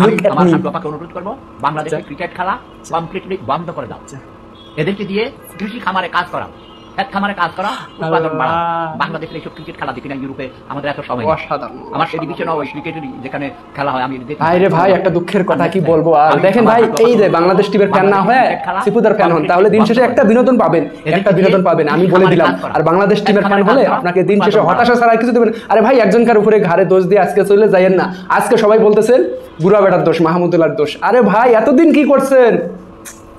আমার সাংবাদিককে অনুরোধ করবো বাংলাদেশের ক্রিকেট খেলা কমপ্লিটলি বন্ধ করে দাও, এদেরকে দিয়ে কৃষি খামারে কাজ করা, খামারে কাজ করা, উৎপাদন বাড়া। বাংলাদেশের এইসব ক্রিকেট খেলা দেখি না ইউরোপে, আমাদের এত সময় আমার সেই ডিভিশন ওই ক্রিকেটের যেখানে খেলা হয় আমি দেখি। ভাই রে ভাই, একটা দুঃখের কথা কি বলবো। আর দেখেন ভাই, এই যে বাংলাদেশ টিমের ফ্যান না হয়ে সিপুদার ফ্যান হন, তাহলে দিন শেষে একটা বিনোদন পাবেন, একটা বিনোদন পাবেন, আমি বলে দিলাম। আর বাংলাদেশ টিমের ফ্যান হলে আপনাকে দিন শেষে হতাশা ছাড়া কিছু দেবেন। আরে ভাই, একজনকার উপরে ঘাড়ে দোষ দিয়ে আজকে চলে যাইয়েন না। আজকে সবাই বলতেছেন বুড়া বেটার দোষ, মাহমুদুল্লাহর দোষ। আরে ভাই, এতদিন কি করছেন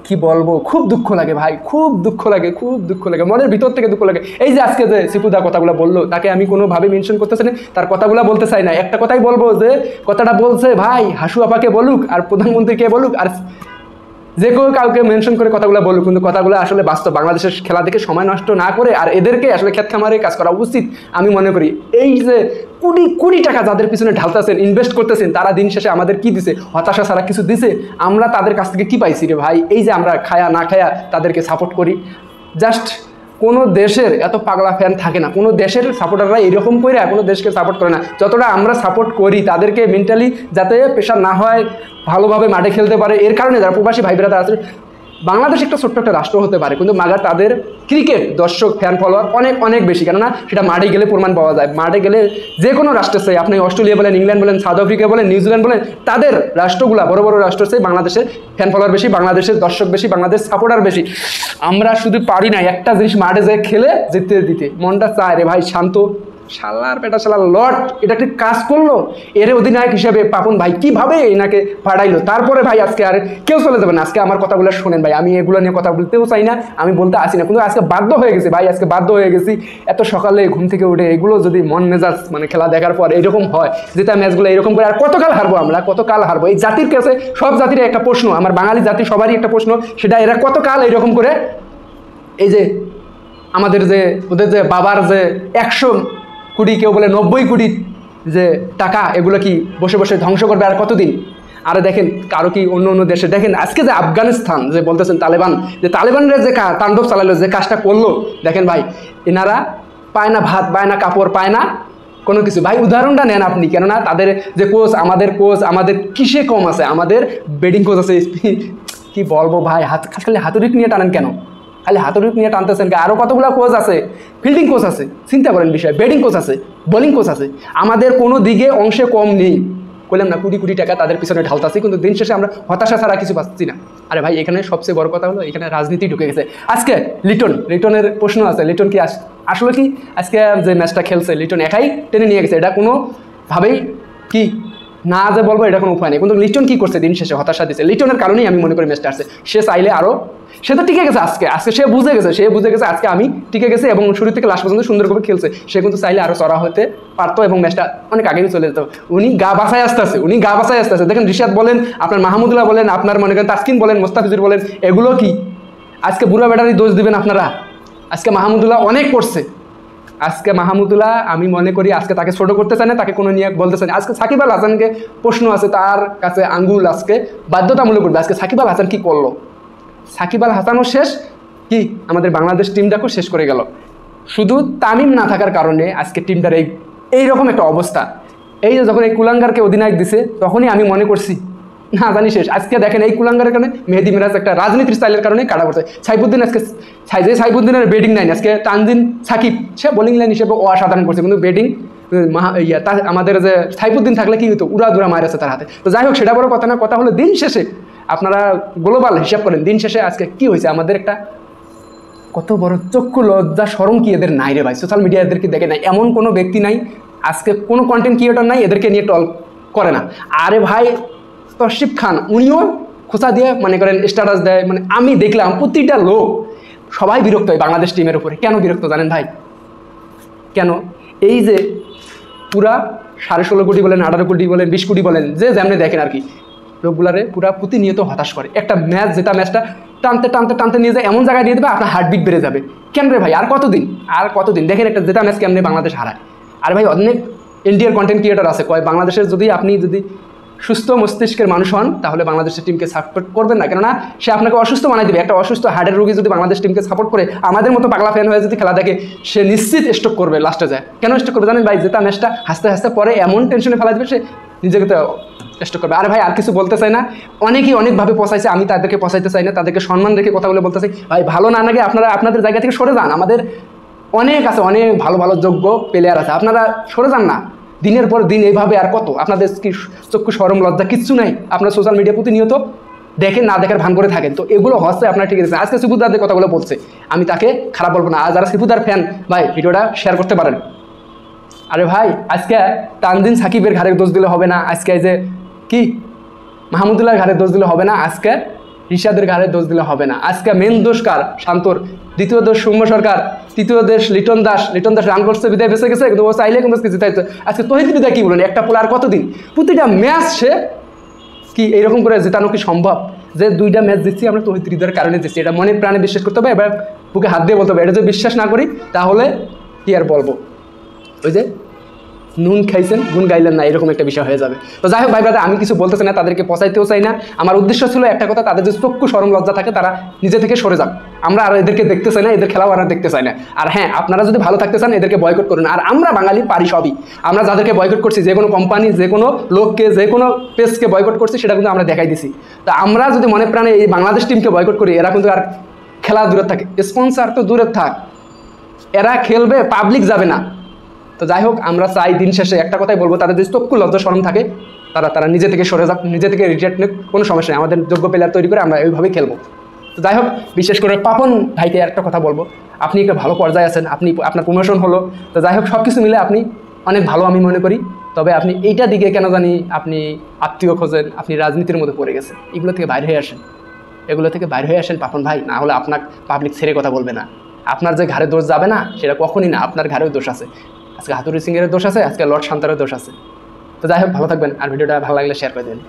কি বলবো, খুব দুঃখ লাগে ভাই, খুব দুঃখ লাগে, খুব দুঃখ লাগে, মনের ভিতর থেকে দুঃখ লাগে। এই যে আজকে যে সিপুদা কথাগুলো বললো, তাকে আমি কোনোভাবে মেনশন করতেছি না, তার কথাগুলো বলতে চাই না। একটা কথাই বলবো, যে কথাটা বলছে ভাই হাসু আপাকে বলুক আর প্রধানমন্ত্রীকে বলুক আর যে কেউ কাউকে মেনশন করে কথাগুলো বলুক, কিন্তু কথাগুলো আসলে বাস্তব। বাংলাদেশের খেলা দেখে সময় নষ্ট না করে আর এদেরকে আসলে ক্ষেত খামারে কাজ করা উচিত আমি মনে করি। এই যে কোটি কোটি টাকা যাদের পিছনে ঢালতেছেন, ইনভেস্ট করতেছেন, তারা দিন শেষে আমাদের কি দিছে? হতাশা ছাড়া কিছু দিছে? আমরা তাদের কাছ থেকে কি পাইছি রে ভাই? এই যে আমরা খায়া না খায়া তাদেরকে সাপোর্ট করি। জাস্ট কোনো দেশের এত পাগলা ফ্যান থাকে না, কোনো দেশের সাপোর্টাররা এরকম করে কোনো দেশকে সাপোর্ট করে না যতটা আমরা সাপোর্ট করি। তাদেরকে মেন্টালি যাতে প্রেশার না হয়, ভালোভাবে মাঠে খেলতে পারে, এর কারণে যারা প্রবাসী ভাই বোনেরা আছে। বাংলাদেশ একটা ছোট্ট একটা রাষ্ট্র হতে পারে, কিন্তু মাগার তাদের ক্রিকেট দর্শক ফ্যান ফলোয়ার অনেক অনেক বেশি, কেননা সেটা মাঠে গেলে প্রমাণ পাওয়া যায়। মাঠে গেলে যে কোনো রাষ্ট্রের চাই, আপনি অস্ট্রেলিয়া বলেন, ইংল্যান্ড বলেন, সাউথ আফ্রিকা বলেন, নিউজিল্যান্ড বলেন, তাদের রাষ্ট্রগুলা বড় বড় রাষ্ট্র চাই, বাংলাদেশের ফ্যান ফলোয়ার বেশি, বাংলাদেশের দর্শক বেশি, বাংলাদেশ সাপোর্টার বেশি। আমরা শুধু পারি না একটা জিনিস, মাঠে যেয়ে খেলে জিততে দিতে মনটা চায় রে ভাই। শান্ত শালার পেটা শালার লট এটা একটি কাজ করলো, এর অধিনায়ক হিসেবে পাপন ভাই কিভাবে এনাকে পাঠাইলো। তারপরে ভাই আজকে আর কেউ চলে যাবে না। আজকে আমার কথাগুলো শোনেন ভাই, আমি এগুলো নিয়ে কথা বলতেও চাই না, আমি বলতে আসি না, কিন্তু আজকে বাধ্য হয়ে গেছি ভাই, আজকে বাধ্য হয়ে গেছি। এত সকালে ঘুম থেকে উঠে এগুলো যদি মন মেজাজ মানে খেলা দেখার পর এরকম হয়, যেটা ম্যাচগুলো এরকম করে আর কতকাল হারবো আমরা, কতকাল হারবো? এই জাতির কাছে, সব জাতির একটা প্রশ্ন, আমার বাঙালি জাতি সবারই একটা প্রশ্ন, সেটা এরা কতকাল এরকম করে এই যে আমাদের যে ওদের যে বাবার যে 100 কোটি, কেউ বলে 90 কোটি যে টাকা, এগুলো কি বসে বসে ধ্বংস করবে আর কতদিন? আরে দেখেন কারো কি অন্য অন্য দেশে দেখেন, আজকে যে আফগানিস্তান যে বলতেছেন তালেবান, যে তালেবানরা যে তাণ্ডব চালালো, যে কাজটা করলো, দেখেন ভাই এনারা পায় না ভাত, পায় না কাপড়, পায় না কোনো কিছু। ভাই উদাহরণটা নেন আপনি, কেননা তাদের যে কোচ, আমাদের কিসে কম আছে? আমাদের ব্যাটিং কোচ আছে, কি বলবো ভাই, খালি হাতুড়ি নিয়ে টানেন কেন? খালি হাতুড়ি নিয়ে টানতেছেন? আরও কতগুলো কোচ আছে, ফিল্ডিং কোচ আছে, চিন্তা করেন বিষয়, ব্যাটিং কোচ আছে, বোলিং কোচ আছে, আমাদের কোনো দিকে অংশে কম নেই। বললাম না কোটি কোটি টাকা তাদের পিছনে ঢালতাছি, কিন্তু দিন শেষে আমরা হতাশা ছাড়া কিছু পাচ্ছি না। আরে ভাই এখানে সবচেয়ে বড় কথা হলো, এখানে রাজনীতি ঢুকে গেছে। আজকে লিটনের প্রশ্ন আছে, লিটন কি আসলে কি আজকে যে ম্যাচটা খেলছে লিটন একাই টেনে নিয়ে গেছে? এটা কোনোভাবেই কি না যে বলবো এটা কোনো উপায় নেই, কিন্তু লিটন কি করছে? দিন শেষে হতাশা দিচ্ছে। লিটনের কারণেই আমি মনে করি ম্যাচটা আসছে। সে চাইলে আরও, সে তো টিকে গেছে আজকে সে বুঝে গেছে আজকে আমি টিকে গেছে এবং শুরু থেকে লাস্ট পর্যন্ত সুন্দরভাবে খেলছে। সে কিন্তু চাইলে আরও চড়া হতে পারতো এবং ম্যাচটা অনেক আগেই চলে যেত। উনি গা বাঁচায় আসতেছে, দেখেন রিশাদ বলেন, আপনার মাহমুদুল্লাহ বলেন, আপনার মনে করেন তাসকিন বলেন, মোস্তাফিজুর বলেন, এগুলো কি আজকে বুড়া ব্যাটারি দোষ দিবেন আপনারা? আজকে মাহমুদুল্লাহ অনেক করছে। আজকে মাহমুদুল্লাহ আমি মনে করি আজকে তাকে ছোট করতে চায় না, তাকে কোনো নিয়ে বলতে চায় না। আজকে সাকিব আল হাসানকে প্রশ্ন আছে, তার কাছে আঙ্গুল আজকে বাধ্যতামূলক করবে। আজকে সাকিব আল হাসান কি করলো? সাকিব আল হাসানও শেষ, কি আমাদের বাংলাদেশ টিমটাকেও শেষ করে গেল। শুধু তামিম না থাকার কারণে আজকে টিমটার এইরকম একটা অবস্থা। এই যে যখন এই কুলাঙ্গারকে অধিনায়ক দিছে, তখনই আমি মনে করছি না জানি শেষ। আজকে দেখেন এই কুলাঙ্গারের কারণে মেহেদি মিরাজ একটা রাজনীতির স্টাইলের কারণে কাটা পড়ছে। সাইফুদ্দিন আজকে সাইফুদ্দিনের ব্যাটিং লাইন, আজকে তানজিন সাকিব সে বোলিং লাইন হিসেবে অসাধারণ করছে, কিন্তু ব্যাটিং আমাদের যে সাইফুদ্দিন থাকলে কি হতো, উড়াদুরা মার আছে তার হাতে। তো যাই হোক, সেটা বড় কথা না, কথা হলো দিন শেষে আপনারা গ্লোবাল হিসাব করেন, দিন শেষে আজকে কি হয়েছে? আমাদের একটা কত বড় চক্ষু লজ্জা শরম কি এদের নাই রে ভাই? সোশ্যাল মিডিয়া এদেরকে দেখে নাই, এমন কোনো ব্যক্তি নাই আজকে, কোনো কন্টেন্ট ক্রিয়েটর নাই এদেরকে নিয়ে টল করে না। আরে ভাই তশরিফ খান উনিও খোঁচা দিয়ে মনে করেন স্ট্যাটাস দেয়, মানে আমি দেখলাম প্রতিটা লোক সবাই বিরক্ত হয় বাংলাদেশ টিমের উপরে। কেন বিরক্ত জানেন ভাই? কেন? এই যে পুরা 16.5 কোটি বলেন, 18 কোটি বলেন, 20 কোটি বলেন, যে যেমনি দেখেন আর কি, লোকগুলারে পুরা প্রতিনিয়ত হতাশ করে। একটা ম্যাচ যেটা ম্যাচটা টানতে নিয়ে যায়, এমন জায়গায় নিয়ে দেবে আপনার হার্টবিট বেড়ে যাবে। কেন রে ভাই? আর কতদিন দেখেন একটা যেটা ম্যাচ কেমনে বাংলাদেশ হারায়। আর ভাই অনেক ইন্ডিয়ার কন্টেন্ট ক্রিয়েটর আছে, কয় বাংলাদেশের আপনি যদি সুস্থ মস্তিষ্কের মানুষ হন তাহলে বাংলাদেশের টিমকে সাপোর্ট করবেন না, কেননা সে আপনাকে অসুস্থ বানাই দেবে। একটা অসুস্থ হার্টের রোগী যদি বাংলাদেশ টিমকে সাপোর্ট করে, আমাদের মতো পাগলা ফ্যান হয়ে যদি খেলা দেখে, সে নিশ্চিত স্ট্রোক করবে, লাস্টে যায়। কেন স্ট্রোক করবে জানেন ভাই? যেটা ম্যাচটা হাসতে হাসতে পরে এমন টেনশনে ফেলা দেবে, সে নিজেকে তো চেষ্টা করবে। আরে ভাই আর কিছু বলতে চাই না, অনেকেই অনেকভাবে পচাইছে, আমি তাদেরকে পচাইতে চাই না, তাদেরকে সম্মান রেখে কথা বলে বলতে চাই ভাই ভালো না লাগে আপনারা আপনাদের জায়গা থেকে সরে যান। আমাদের অনেক আছে, অনেক ভালো ভালো যোগ্য প্লেয়ার আছে, আপনারা সরে যান না। দিনের পর দিন এইভাবে আর কত? আপনাদের কি চক্ষু শরম লজ্জা কিচ্ছু নাই? আপনারা সোশ্যাল মিডিয়া প্রতিনিয়ত দেখেন, না দেখার ভান করে থাকেন, তো এগুলো হচ্ছে আপনার ঠিক আছে। আজকে সিপুদারদের কথাগুলো বলছে, আমি তাকে খারাপ বলবো না। আর যারা সিপুদার ফ্যান ভাই ভিডিওটা শেয়ার করতে পারেন। আরে ভাই আজকে তানজিন সাকিবের ঘাড়ে দোষ দিলে হবে না, আজকে এই যে কি মাহমুদুল্লাহর ঘাড়ে দোষ দিলে হবে না, আজকে রিশাদের ঘাড়ে দোষ দিলে হবে না। আজকে মেন দোষ কার? শান্তর। দ্বিতীয় দোষ সৌম্য সরকার। তৃতীয় দোষ লিটন দাস। লিটন দাস রান করছে বিদায় বেঁচে গেছে, কিন্তু ও চাইলে কিন্তু জিতাইছে। আজকে তহিদ হৃদয় কি বলেন, একটা প্লেয়ার কতদিন প্রতিটা ম্যাচ সে কি এইরকম করে জেতানো কি সম্ভব? যে 2টা ম্যাচ জিতছি আমরা তহিদ হৃদয়ের কারণে জিতছি, এটা মনে প্রাণে বিশ্বাস করতে হবে। এবার বুকে হাত দিয়ে বলতে হবে, এটা যদি বিশ্বাস না করি তাহলে কি আর বলবো, ওই যে নুন খাইছেন গুণ গাইলেন না, এরকম একটা বিষয় হয়ে যাবে। তো যাই হোক ভাই ব্রাদার, আমি কিছু বলতে চাই না, তাদেরকে পচাইতেও চাই না। আমার উদ্দেশ্য ছিল একটা কথা, তাদের যে চক্ষু শরম লজ্জা থাকে তারা নিজে থেকে সরে যান। আমরা আর এদেরকে দেখতে চাই না, এদের খেলাও আর দেখতে চাই না। আর হ্যাঁ, আপনারা যদি ভালো থাকতে চান এদেরকে বয়কট করুন। আর আমরা বাঙালি পারি সবই। আমরা যাদেরকে বয়কট করছি, যে কোনো কোম্পানি, যে কোনো লোককে, যে কোনো পেজকে বয়কট করছি, সেটা কিন্তু আমরা দেখাই দিছি। তো আমরা যদি মনে প্রাণে এই বাংলাদেশ টিমকে বয়কট করি, এরা কিন্তু আর খেলা দূরে থাকে, স্পন্সার তো দূরে থাক, এরা খেলবে, পাবলিক যাবে না। তো যাই হোক, আমরা চাই দিন শেষে একটা কথাই বলবো, তাদের যদি চক্ষু লজ্জা শরম থাকে তারা নিজে থেকে সরে যাক, নিজে থেকে রিটায়ার্ড নিক, কোনো সমস্যা নেই। আমাদের যোগ্য প্লেয়ার তৈরি করে আমরা এইভাবেই খেলবো। তো যাই হোক, বিশেষ করে পাপন ভাইকে একটা কথা বলবো, আপনি একটা ভালো পর্যায়ে আছেন, আপনার প্রমোশন হলো। তো যাই হোক, সব কিছু মিলে আপনি অনেক ভালো আমি মনে করি। তবে আপনি এইটা দিকে কেন জানি আপনি আত্মীয় খোঁজেন, আপনি রাজনীতির মধ্যে পড়ে গেছেন। এগুলো থেকে বাইরে হয়ে আসেন, এগুলো থেকে বাইরে হয়ে আসেন পাপন ভাই, না হলে আপনার পাবলিক ছেড়ে কথা বলবে না। আপনার যে ঘাড়ে দোষ যাবে না সেটা কখনই না, আপনার ঘাড়েও দোষ আছে। আজকে হাতুড়ি সিংয়ের দোষ আছে, আজকে লর্ড শান্তারের দোষ আছে। তো যাই হোক, ভালো থাকবেন, আর ভিডিওটা ভালো লাগলে শেয়ার করে দেবেন।